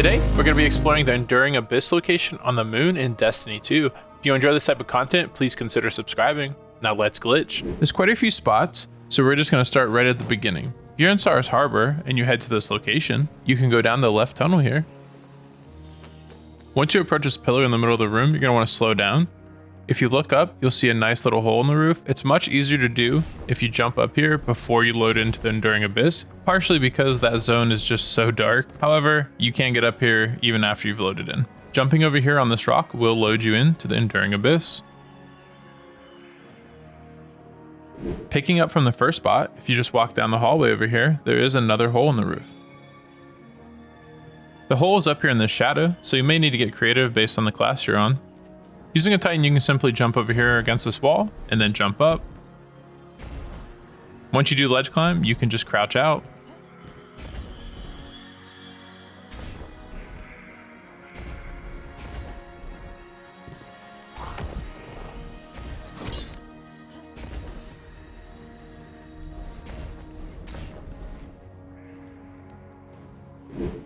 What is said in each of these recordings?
Today, we're going to be exploring the Enduring Abyss location on the moon in Destiny 2. If you enjoy this type of content, please consider subscribing. Now let's glitch. There's quite a few spots, so we're just going to start right at the beginning. If you're in Sars Harbor and you head to this location, you can go down the left tunnel here. Once you approach this pillar in the middle of the room, you're going to want to slow down. If you look up, you'll see a nice little hole in the roof. It's much easier to do if you jump up here before you load into the Enduring Abyss, partially because that zone is just so dark. However, you can get up here even after you've loaded in. Jumping over here on this rock will load you into the Enduring Abyss. Picking up from the first spot, if you just walk down the hallway over here, there is another hole in the roof. The hole is up here in this shadow, so you may need to get creative based on the class you're on. Using a Titan, you can simply jump over here against this wall and then jump up. Once you do ledge climb, you can just crouch out.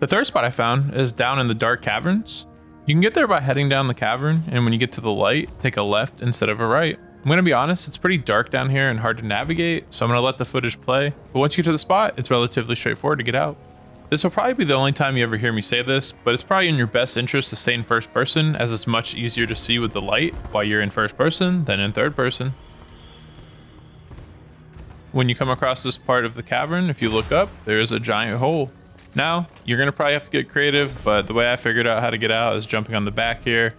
The third spot I found is down in the dark caverns. You can get there by heading down the cavern, and when you get to the light, take a left instead of a right. I'm going to be honest, it's pretty dark down here and hard to navigate, so I'm going to let the footage play. But once you get to the spot, it's relatively straightforward to get out. This will probably be the only time you ever hear me say this, but it's probably in your best interest to stay in first person, as it's much easier to see with the light while you're in first person than in third person. When you come across this part of the cavern, if you look up, there is a giant hole. Now, you're going to probably have to get creative, but the way I figured out how to get out is jumping on the back here,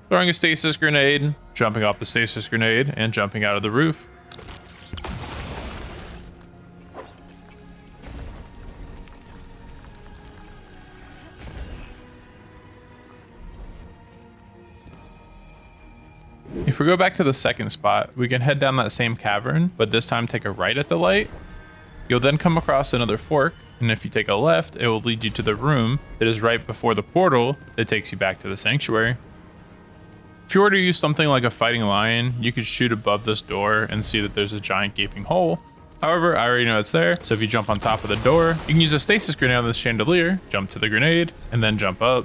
throwing a stasis grenade, jumping off the stasis grenade, and jumping out of the roof. If we go back to the second spot, we can head down that same cavern, but this time take a right at the light. You'll then come across another fork, and if you take a left, it will lead you to the room that is right before the portal that takes you back to the sanctuary. If you were to use something like a fighting lion, you could shoot above this door and see that there's a giant gaping hole. However, I already know it's there, so if you jump on top of the door, you can use a stasis grenade on this chandelier, jump to the grenade, and then jump up.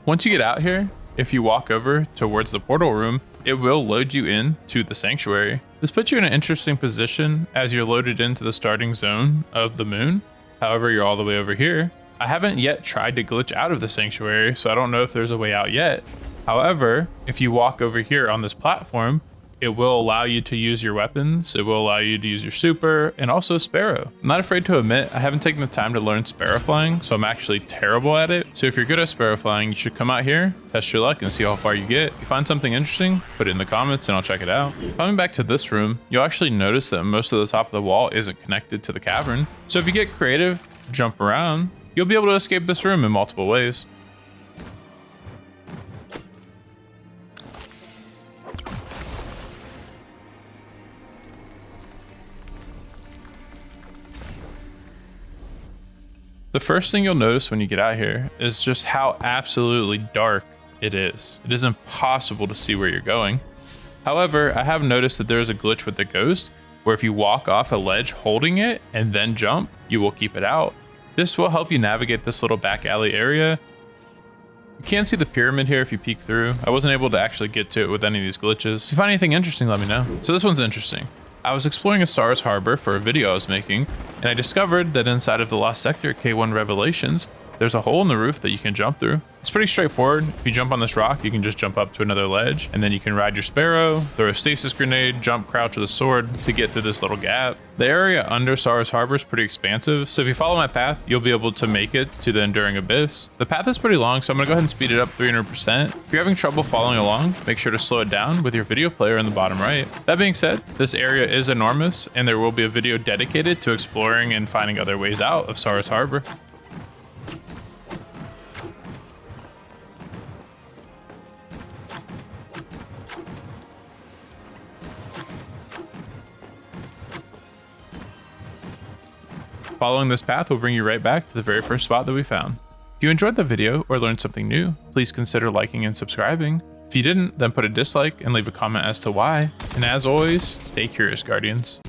Once you get out here, if you walk over towards the portal room, it will load you in to the sanctuary. This puts you in an interesting position as you're loaded into the starting zone of the moon. However, you're all the way over here. I haven't yet tried to glitch out of the sanctuary, so I don't know if there's a way out yet. However, if you walk over here on this platform, it will allow you to use your weapons, it will allow you to use your super, and also Sparrow. I'm not afraid to admit, I haven't taken the time to learn Sparrow flying, so I'm actually terrible at it. So if you're good at Sparrow flying, you should come out here, test your luck, and see how far you get. If you find something interesting, put it in the comments and I'll check it out. Coming back to this room, you'll actually notice that most of the top of the wall isn't connected to the cavern. So if you get creative, jump around, you'll be able to escape this room in multiple ways. The first thing you'll notice when you get out here is just how absolutely dark it is. It is impossible to see where you're going. However, I have noticed that there is a glitch with the ghost, where if you walk off a ledge holding it and then jump, you will keep it out. This will help you navigate this little back alley area. You can see the pyramid here if you peek through. I wasn't able to actually get to it with any of these glitches. If you find anything interesting, let me know. So this one's interesting. I was exploring a Sars Harbor for a video I was making, and I discovered that inside of the Lost Sector K1 Revelations, there's a hole in the roof that you can jump through. It's pretty straightforward. If you jump on this rock, you can just jump up to another ledge, and then you can ride your Sparrow, throw a stasis grenade, jump, crouch with a sword to get through this little gap. The area under Sars Harbor is pretty expansive, so if you follow my path, you'll be able to make it to the Enduring Abyss. The path is pretty long, so I'm gonna go ahead and speed it up 300%. If you're having trouble following along, make sure to slow it down with your video player in the bottom right. That being said, this area is enormous, and there will be a video dedicated to exploring and finding other ways out of Sars Harbor. Following this path will bring you right back to the very first spot that we found. If you enjoyed the video or learned something new, please consider liking and subscribing. If you didn't, then put a dislike and leave a comment as to why. And as always, stay curious, Guardians.